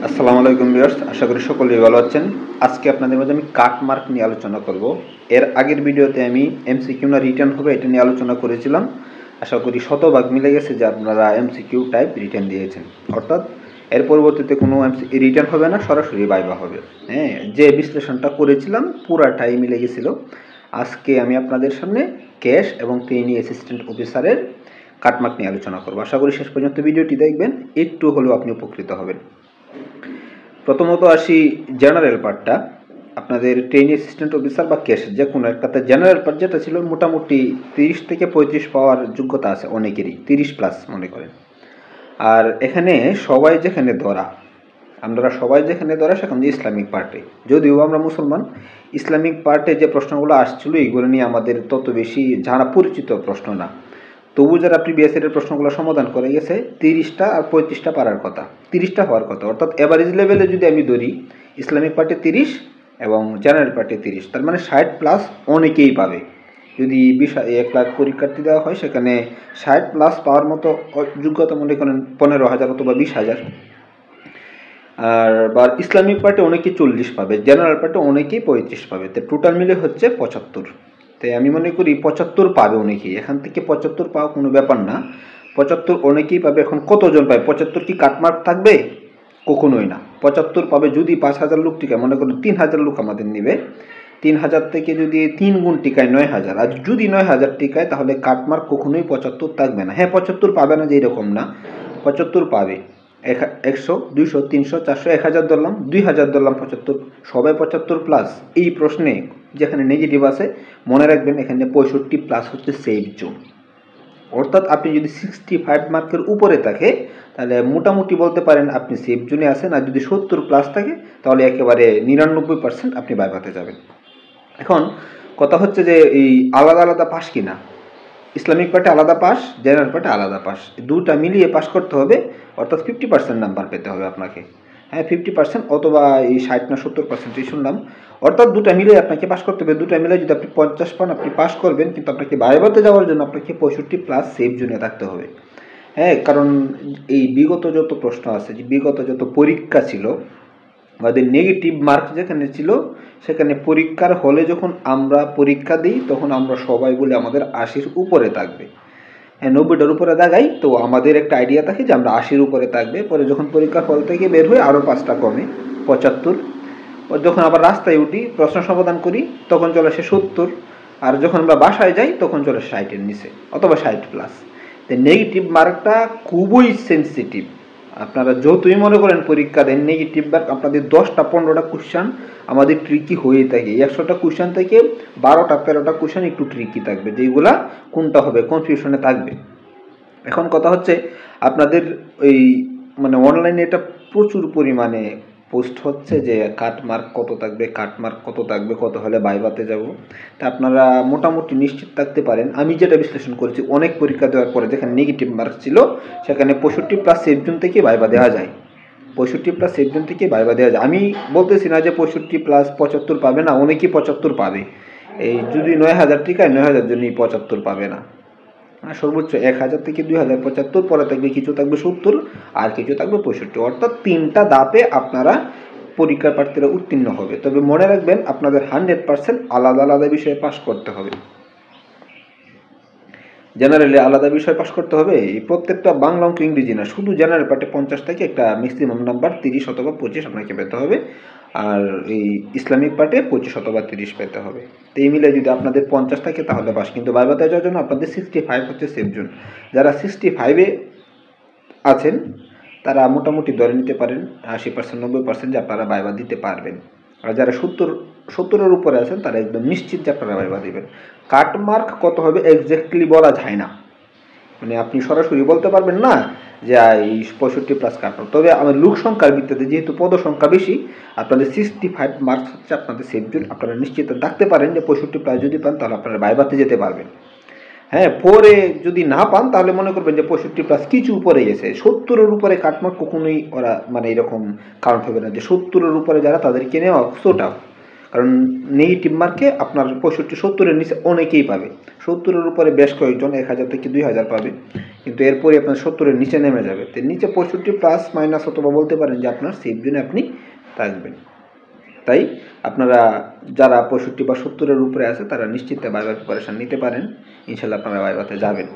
আসসালামু আলাইকুম ভিউয়ার্স, আশা করি সকলেই ভালো আছেন। আজকে আপনাদের মাঝে আমি কাট মার্ক নিয়ে আলোচনা করব। এর আগের ভিডিওতে আমি এমসিকিউ না রিটার্ন হবে এটা নিয়ে আলোচনা করেছিলাম। আশা করি শতভাগ মিলে গেছে যে আপনারা এমসিকিউ টাইপ রিটার্ন দিয়েছেন, অর্থাৎ এর পরবর্তীতে কোনো রিটার্ন হবে না, সরাসরি ভাইভা হবে। হ্যাঁ, যে বিশ্লেষণটা করেছিলাম পুরাটাই মিলে গেছিল। আজকে আমি আপনাদের সামনে ক্যাশ এবং ট্রেনি অ্যাসিস্ট্যান্ট অফিসারের কাটমার্ক নিয়ে আলোচনা করব। আশা করি শেষ পর্যন্ত ভিডিওটি দেখবেন, একটু হলেও আপনি উপকৃত হবেন। প্রথমত আসি জেনারেল পার্টটা। আপনাদের ট্রেনি অ্যাসিস্ট্যান্ট অফিসার বা ক্যাশ যে কোনো একটাতে জেনারেল পার্ট যেটা ছিল মোটামুটি 30 থেকে 35 পাওয়ার যোগ্যতা আছে অনেকেরই, 30 প্লাস মনে করেন। আর এখানে সবাই যেখানে ধরা, আমরা সবাই যেখানে ধরা সেখানে ইসলামিক পার্টে, যদিও আমরা মুসলমান, ইসলামিক পার্টে যে প্রশ্নগুলো আসছিল এইগুলো নিয়ে আমাদের তত বেশি জানা পরিচিত প্রশ্ন না। তবু যারা প্রিভিয়াস ইয়ারের প্রশ্নগুলো সমাধান করে গেছে 30টা আর 35টা পারার কথা, 30টা হওয়ার কথা, অর্থাৎ এভারেজ লেভেলে যদি আমি ধরি ইসলামিক পার্টে 30 এবং জেনারেল পার্টে 30, তার মানে 60 প্লাস অনেকেই পাবে। যদি 1 লাখ পরীক্ষার্থী দেওয়া হয় সেখানে 60 প্লাস পাওয়ার মতো যোগ্যতা মনে করেন 15,000 অথবা 20,000। আর বা ইসলামিক পার্টে অনেকেই 40 পাবে, জেনারেল পার্টে অনেকেই 35 পাবে, তো টোটাল মিলে হচ্ছে 75। তাই আমি মনে করি 75 পাবে অনেকেই, এখান থেকে 75 পাওয়া কোনো ব্যাপার না, 75 অনেকেই পাবে। এখন কতজন পাবে 75? কি কাটমার্ক থাকবে? কখনোই না। 75 পাবে যদি 5,000 লোক টিকায়, মনে করুন 3,000 লোক আমাদের নেবে, 3,000 থেকে যদি 3 গুণ টিকায় 9,000, আর যদি 9,000 টিকায় তাহলে কাটমার্ক কখনোই 75 থাকবে না। হ্যাঁ, 75 পাবে না যে এরকম না, 75 পাবে। 100, 200, 300, 400, 1,000 ধরলাম, 2,000 ধরলাম, 75 সবাই 75 প্লাস। এই প্রশ্নে যেখানে নেগেটিভ আছে মনে রাখবেন এখানে 65 প্লাস হচ্ছে সেফ জোন, অর্থাৎ আপনি যদি 65 মার্কের উপরে থাকে তাহলে মোটামুটি বলতে পারেন আপনি সেফ জোনে আছেন, আর যদি 70 প্লাস থাকে তাহলে একেবারে 99% আপনি ভাইভাতে যাবেন। এখন কথা হচ্ছে যে এই আলাদা আলাদা পাস কিনা, ইসলামিক পার্টে আলাদা পাস, জেনারেল পার্টে আলাদা পাস, দুটা মিলিয়ে পাস করতে হবে, অর্থাৎ 50% নাম্বার পেতে হবে আপনাকে। হ্যাঁ, 50% অথবা এই 60 না 70%ই শুনলাম, অর্থাৎ দুটা মিলিয়ে আপনাকে পাস করতে হবে। দুটা মিলে যদি আপনি 50 পান আপনি পাস করবেন, কিন্তু আপনাকে ভাইভাতে যাওয়ার জন্য আপনাকে 65 প্লাস সেফ জোনে থাকতে হবে। হ্যাঁ, কারণ এই বিগত যত প্রশ্ন আছে, যে বিগত যত পরীক্ষা ছিল আমাদের নেগেটিভ মার্ক যেখানে ছিল সেখানে পরীক্ষার হলে যখন আমরা পরীক্ষা দিই তখন আমরা সবাই বলে আমাদের 80-র উপরে থাকবে। হ্যাঁ, 90টার উপরে দাগাই তো আমাদের একটা আইডিয়া থাকে যে আমরা 80-র উপরে থাকবে। পরে যখন পরীক্ষার হল থেকে বের হয়ে আরও 5টা কমে 75। যখন আবার রাস্তায় উঠি প্রশ্ন সমাধান করি তখন চলে আসে 70, আর যখন আমরা বাসায় যাই তখন চলে 60-এর নিচে অথবা 60 প্লাস। তো নেগেটিভ মার্কটা খুবই সেন্সিটিভ। আপনারা যতই মনে করেন পরীক্ষা দেন, নেগেটিভ মার্ক আপনাদের 10টা 15টা কোশ্চেন আমাদের ট্রিকি হয়ে থাকে। 100টা কোশ্চেন থেকে 12টা 13টা কোশ্চেন একটু ট্রিকি থাকবে, যেগুলা কোনটা হবে কনফিউশনে থাকবে। এখন কথা হচ্ছে আপনাদের এই মানে অনলাইনে এটা প্রচুর পরিমাণে পোস্ট হচ্ছে যে কাটমার্ক কত থাকবে, কাটমার্ক কত থাকবে, কত হলে ভাইভাতে যাব। তা আপনারা মোটামুটি নিশ্চিত থাকতে পারেন, আমি যেটা বিশ্লেষণ করেছি অনেক পরীক্ষা দেওয়ার পরে যেখানে নেগেটিভ মার্ক ছিল সেখানে 65 প্লাস সেফ জোন থেকে ভাইভা দেওয়া যায়, 65 প্লাস সেফ জোন থেকে ভাইভা দেওয়া যায়। আমি বলতেছি না যে 65 প্লাস 75 পাবে না, অনেকেই 75 পাবে। এই যদি 9,000 টিকায় 9,000 জনই 75 পাবে না, সর্বোচ্চ 1,000 থেকে 2,000 75, পরে থাকবে কিছু থাকবে 70 আর কিছু থাকবে 65, অর্থাৎ 3টা ধাপে আপনারা পরীক্ষার প্রার্থীরা উত্তীর্ণ হবে। তবে মনে রাখবেন আপনাদের 100% আলাদা আলাদা বিষয়ে পাস করতে হবে। জেনারেলে আলাদা বিষয় পাস করতে হবে, এই প্রত্যেকটা বাংলা অঙ্ক ইংরেজি না, শুধু জেনারেল পার্টে 50 থেকে একটা ম্যাক্সিমাম নাম্বার 30 অথবা 25 আপনাকে পেতে হবে, আর এই ইসলামিক পার্টে 25 অথবা 30 পেতে হবে। তো এই মিলে যদি আপনাদের 50 থাকে তাহলে পাস, কিন্তু ভাইভাতে যাওয়ার জন্য আপনাদের 65 হচ্ছে সেফ জোন। যারা 65-এ আছেন তারা মোটামুটি ধরে নিতে পারেন 80% 90% যে আপনারা ভাইভা দিতে পারবেন। আর যারা 70-এর উপরে আছেন তারা একদম নিশ্চিত যে আপনারা ভাইভা দিবেন। কাটমার্ক কত হবে এক্স্যাক্টলি বলা যায় না, মানে আপনি সরাসরি বলতে পারবেন না যে এই 65 প্লাস কাটমার্ক। তবে আমার লোক সংখ্যার ভিত্তিতে যেহেতু পদ সংখ্যা বেশি, আপনাদের 65 মার্কস হচ্ছে আপনাদের সেফ জোন। আপনারা নিশ্চিত থাকতে পারেন যে 65 প্লাস যদি পান তাহলে আপনারা ভাইভাতে যেতে পারবেন। হ্যাঁ, পরে যদি না পান তাহলে মনে করবেন যে 65 প্লাস কিছু উপরে গেছে, 70-এর উপরে কাটমার্ক কখনোই ওরা মানে এরকম কাউন্ট হবে না যে 70-এর উপরে যারা তাদেরকে নেওয়া সোটা, কারণ নেগেটিভ মার্কে আপনার 65-70-এর নিচে অনেকেই পাবে। 70-এর উপরে বেশ কয়েকজন 1000 থেকে 2000 পাবে, কিন্তু এরপরে আপনার 70-এর নিচে নেমে যাবে। তো নিচে 65 প্লাস মাইনাস অথবা বলতে পারেন যে আপনার সেফ জোনে আপনি থাকবেন। তাই আপনারা যারা 65 বা 70-এর উপরে আছে তারা নিশ্চিন্তে ভাইবার প্রিপারেশন নিতে পারেন। ইনশাল্লাহ আপনারা ভাইবাতে যাবেন।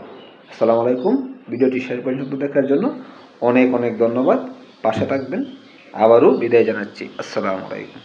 আসসালামু আলাইকুম। ভিডিওটি শেষ পর্যন্ত দেখার জন্য অনেক অনেক ধন্যবাদ। পাশে থাকবেন। আবারও বিদায় জানাচ্ছি। আসসালামু আলাইকুম।